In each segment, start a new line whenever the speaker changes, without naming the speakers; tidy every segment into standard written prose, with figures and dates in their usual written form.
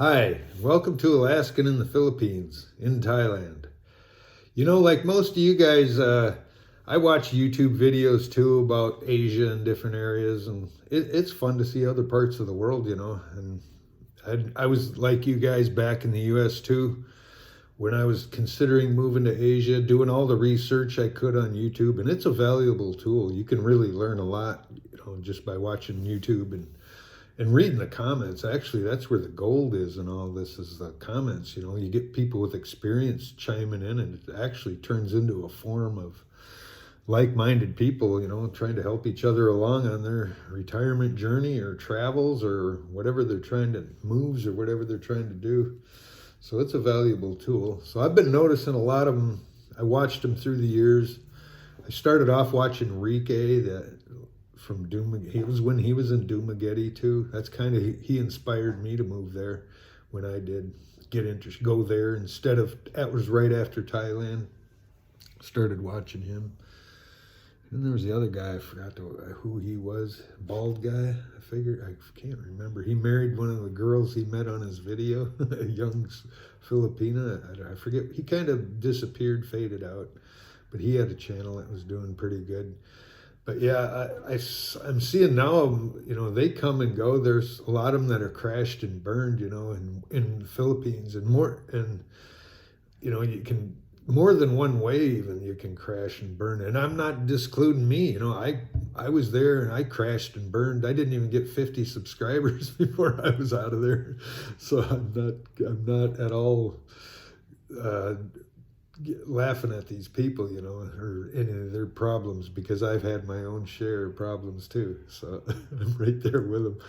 Hi, welcome to Alaskan in the Philippines, in Thailand. Like most of you guys, I watch YouTube videos too about Asia and different areas, and it's fun to see other parts of the world, And I was like you guys back in the US too, when I was considering moving to Asia, doing all the research I could on YouTube, and it's a valuable tool. You can really learn a lot, just by watching YouTube and reading the comments. Actually, that's where the gold is in all this, is the comments. You get people with experience chiming in, and it actually turns into a forum of like-minded people, trying to help each other along on their retirement journey or travels or whatever they're trying to, moves or whatever they're trying to do. So it's a valuable tool. So I've been noticing a lot of them. I watched them through the years. I started off watching Rike, that from He was when he was in Dumaguete too. That's kind of, he inspired me to move there when I did get interested, go there instead of, that was right after Thailand. Started watching him. And there was the other guy, I forgot who he was, bald guy. I can't remember. He married one of the girls he met on his video, a young Filipina. I forget. He kind of disappeared, faded out, but he had a channel that was doing pretty good. But yeah, I'm seeing now, they come and go. There's a lot of them that are crashed and burned, in the Philippines, and more, and you can, more than one way even, you can crash and burn. And I'm not discluding me, I was there and I crashed and burned. I didn't even get 50 subscribers before I was out of there. So I'm not at all laughing at these people, or any of their problems, because I've had my own share of problems too. So I'm right there with them.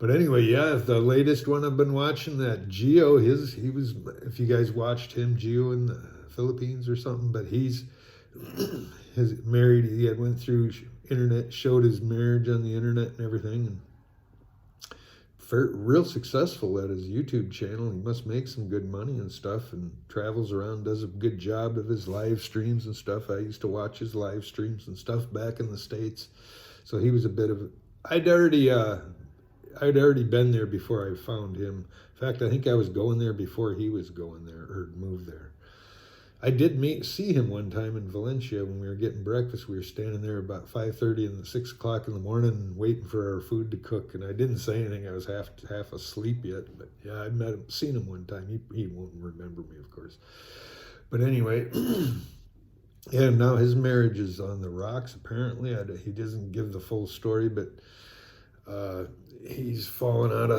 But anyway, yeah, the latest one I've been watching, that Gio, he was, if you guys watched him, Gio in the Philippines or something, but he's married. He had went through internet, showed his marriage on the internet and everything, and real successful at his YouTube channel. He must make some good money and stuff, and travels around, does a good job of his live streams and stuff. I used to watch his live streams and stuff back in the States. So he was a bit of, I'd already been there before I found him. In fact, I think I was going there before he was going there or moved there. I did see him one time in Valencia when we were getting breakfast. We were standing there about 5:30 and 6 o'clock in the morning waiting for our food to cook. And I didn't say anything. I was half asleep yet. But yeah, I seen him one time. He won't remember me, of course. But anyway, yeah, now his marriage is on the rocks, apparently. He doesn't give the full story, but he's fallen out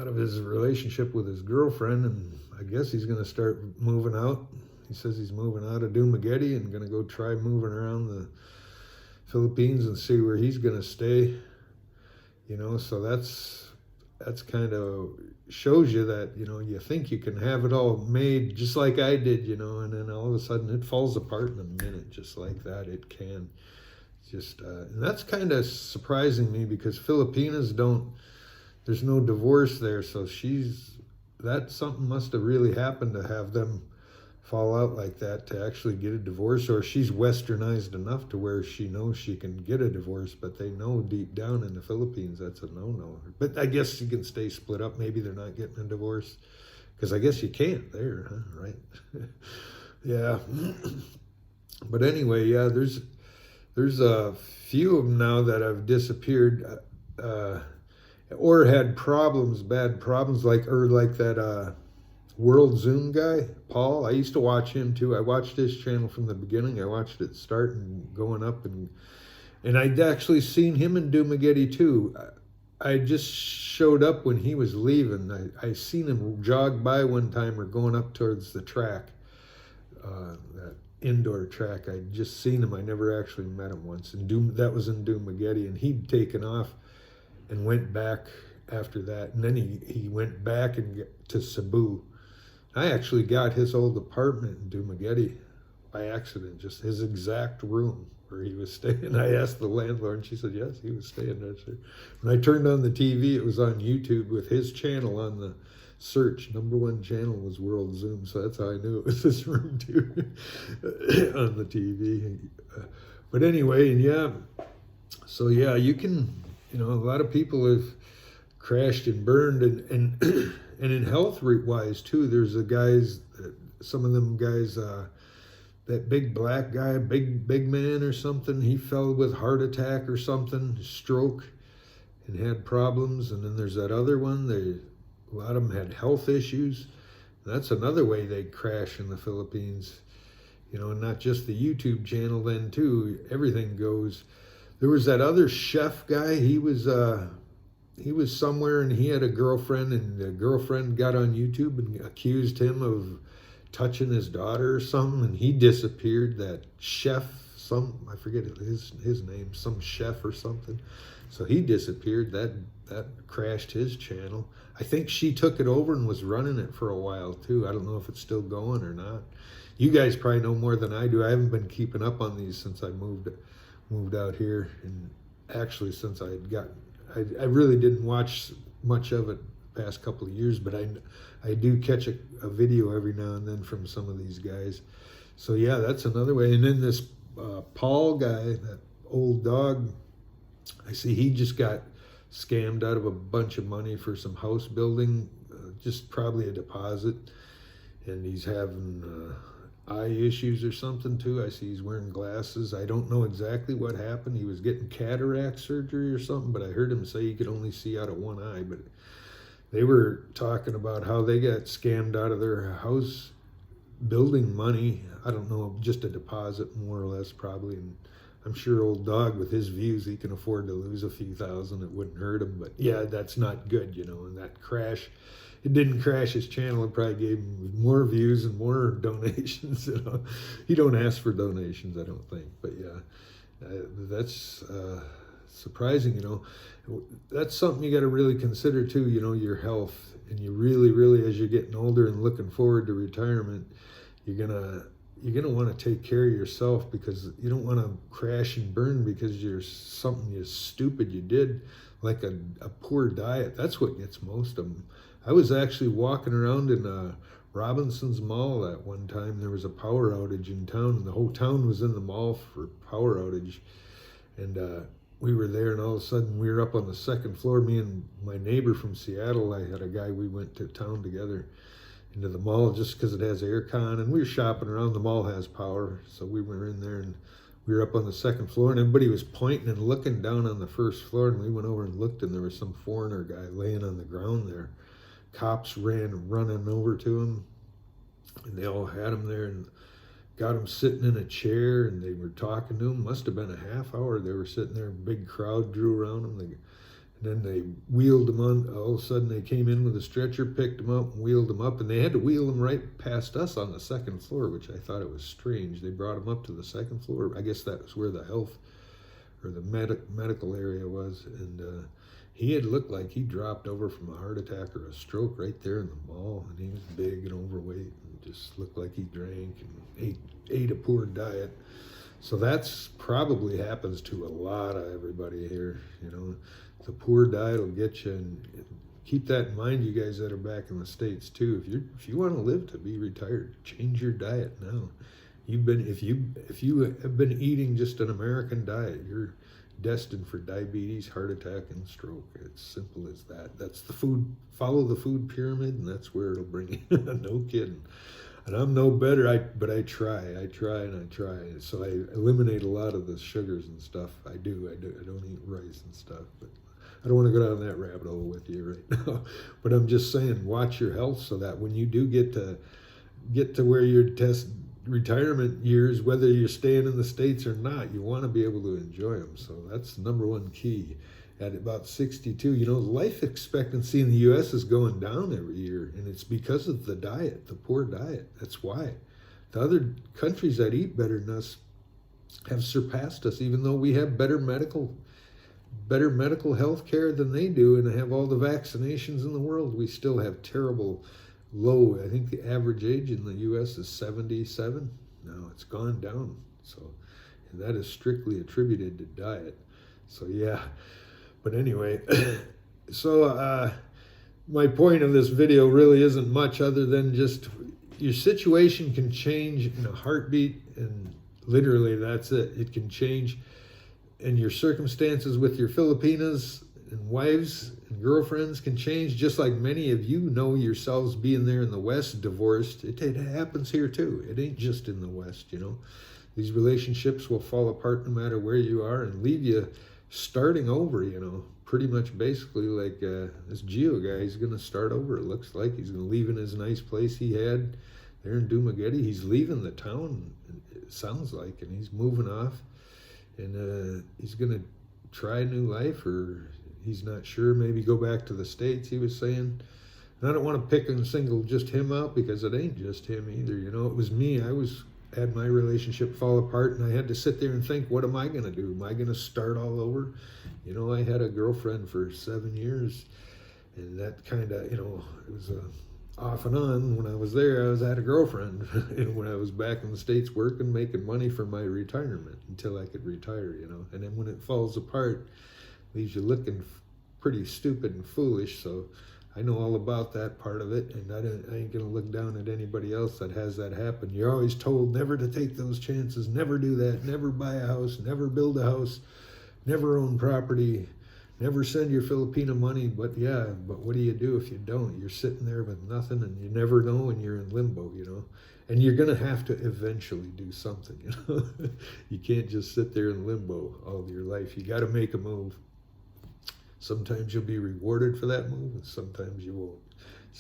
of his relationship with his girlfriend, and I guess he's going to start moving out. He says he's moving out of Dumaguete and going to go try moving around the Philippines and see where he's going to stay. So that's kind of shows you that, you think you can have it all made just like I did, and then all of a sudden it falls apart in a minute, just like that. It can. Just and that's kind of surprising me, because Filipinas don't, there's no divorce there, so that something must have really happened to have them fall out like that to actually get a divorce, or she's westernized enough to where she knows she can get a divorce, but they know deep down in the Philippines that's a no-no. But I guess you can stay split up. Maybe they're not getting a divorce, because I guess you can't there, huh? Right? Yeah. But anyway, yeah, there's a few of them now that have disappeared, or had bad problems, like that World Zoom guy, Paul. I used to watch him too. I watched his channel from the beginning. I watched it start and going up, and I'd actually seen him in Dumaguete too. I just showed up when he was leaving. I seen him jog by one time, or going up towards the track, that indoor track. I'd just seen him. I never actually met him once. And that was in Dumaguete, and he'd taken off and went back after that. And then he went back to Cebu. I actually got his old apartment in Dumaguete by accident, just his exact room where he was staying. I asked the landlord, and she said, yes, he was staying there. When I turned on the TV, it was on YouTube with his channel on the search. #1 channel was World Zoom, so that's how I knew it was his room too, on the TV. But anyway, and yeah, so yeah, you can, a lot of people have crashed and burned, and and in health wise too. There's the guys, some of them guys, that big black guy, big man or something. He fell with heart attack or something, stroke, and had problems. And then there's that other one. A lot of them had health issues. That's another way they crash in the Philippines. You know, and not just the YouTube channel then too. Everything goes. There was that other chef guy. He was somewhere and he had a girlfriend, and the girlfriend got on YouTube and accused him of touching his daughter or something, and he disappeared. That chef, I forget his name, some chef or something. So he disappeared. That crashed his channel. I think she took it over and was running it for a while too. I don't know if it's still going or not. You guys probably know more than I do. I haven't been keeping up on these since I moved out here, and actually since I had gotten, I really didn't watch much of it the past couple of years, but I do catch a video every now and then from some of these guys. So yeah, that's another way. And then this Paul guy, that old dog, I see he just got scammed out of a bunch of money for some house building, just probably a deposit, and he's having eye issues or something too. I see he's wearing glasses. I don't know exactly what happened. He was getting cataract surgery or something, but I heard him say he could only see out of one eye. But they were talking about how they got scammed out of their house building money. I don't know, just a deposit more or less probably. And I'm sure old dog with his views, he can afford to lose a few thousand. It wouldn't hurt him. But yeah, that's not good, you know. And that crash, it didn't crash his channel. It probably gave him more views and more donations. You know, he don't ask for donations, I don't think. But yeah, that's surprising. You know, that's something you got to really consider too. You know, your health, and you really, as you're getting older and looking forward to retirement, you're gonna want to take care of yourself, because you don't want to crash and burn because you're something you stupid you did, like a poor diet. That's what gets most of them. I was actually walking around in Robinson's Mall at one time. There was a power outage in town, and the whole town was in the mall for power outage. And we were there, and all of a sudden we were up on the second floor. Me and my neighbor from Seattle, I had a guy, we went to town together into the mall just because it has air con, and we were shopping around. The mall has power, so we were in there, and we were up on the second floor, and everybody was pointing and looking down on the first floor, and we went over and looked, and there was some foreigner guy laying on the ground there. Cops running over to him, and they all had him there and got him sitting in a chair, and they were talking to him. Must have been a half hour they were sitting there. A big crowd drew around him. And then they wheeled him on. All of a sudden they came in with a stretcher, picked him up and wheeled him up, and they had to wheel him right past us on the second floor, which I thought it was strange. They brought him up to the second floor. I guess that was where the health or the medical area was, and he had looked like he dropped over from a heart attack or a stroke right there in the mall, and he was big and overweight and just looked like he drank and ate a poor diet. So that's probably happens to a lot of everybody here. You know, the poor diet will get you, and keep that in mind, you guys that are back in the States too. If you want to live to be retired, change your diet now. If you have been eating just an American diet, you're destined for diabetes, heart attack, and stroke. It's simple as that. That's the food. Follow the food pyramid, and that's where it'll bring you. No kidding. And I'm no better, but I try. So I eliminate a lot of the sugars and stuff. I do. I don't eat rice and stuff. But I don't want to go down that rabbit hole with you right now. But I'm just saying, watch your health so that when you do get to where you're retirement years, whether you're staying in the States or not, you want to be able to enjoy them. So that's the number one key. At about 62, you know, life expectancy in the U.S. is going down every year, and it's because of the diet, the poor diet. That's why. The other countries that eat better than us have surpassed us, even though we have better medical health care than they do, and have all the vaccinations in the world. We still have terrible low. I think the average age in the U.S. is 77. No, it's gone down. So, and that is strictly attributed to diet. So yeah. But anyway, so my point of this video really isn't much other than just your situation can change in a heartbeat, and literally that's it. It can change, and your circumstances with your Filipinas and wives and girlfriends can change, just like many of you know yourselves being there in the West, divorced. It happens here too. It ain't just in the West, you know. These relationships will fall apart no matter where you are and leave you starting over, you know. Pretty much basically like this Geo guy, he's going to start over. It looks like he's going to leave in his nice place he had there in Dumaguete. He's leaving the town, it sounds like, and he's moving off. And he's going to try a new life, or he's not sure, maybe go back to the States, he was saying. And I don't want to pick and single just him out, because it ain't just him either, you know. It was me. Had my relationship fall apart, and I had to sit there and think, what am I going to do? Am I going to start all over? You know, I had a girlfriend for 7 years, and that kind of, you know, it was off and on. When I was there, I had a girlfriend. And when I was back in the States working, making money for my retirement until I could retire, you know. And then when it falls apart, leaves you looking pretty stupid and foolish. So I know all about that part of it, and I ain't going to look down at anybody else that has that happen. You're always told never to take those chances, never do that, never buy a house, never build a house, never own property, never send your Filipino money. But what do you do if you don't? You're sitting there with nothing, and you never know, and you're in limbo, you know. And you're going to have to eventually do something, you know. You can't just sit there in limbo all your life. You got to make a move. Sometimes you'll be rewarded for that move, and sometimes you won't.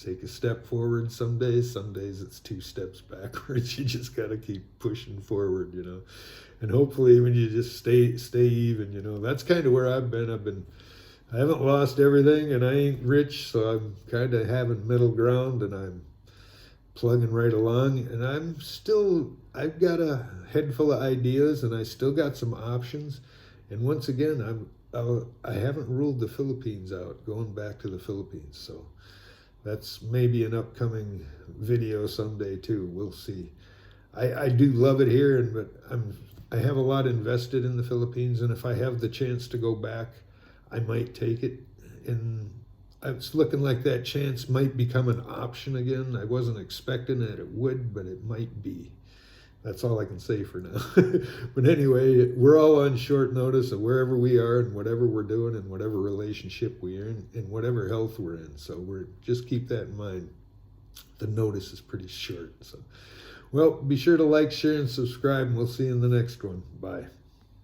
Take a step forward some days it's 2 steps backwards. You just got to keep pushing forward, you know. And hopefully when you just stay even, you know. That's kind of where I've been. I haven't lost everything, and I ain't rich, so I'm kind of having middle ground, and I'm plugging right along. And I've got a head full of ideas, and I still got some options. And once again, I haven't ruled the Philippines out, going back to the Philippines. So that's maybe an upcoming video someday too. We'll see. I do love it here, but I have a lot invested in the Philippines, and if I have the chance to go back, I might take it. And it's looking like that chance might become an option again. I wasn't expecting that it would, but it might be. That's all I can say for now. But anyway, we're all on short notice of wherever we are and whatever we're doing and whatever relationship we're in and whatever health we're in. So just keep that in mind. The notice is pretty short. So, well, be sure to like, share, and subscribe, and we'll see you in the next one. Bye.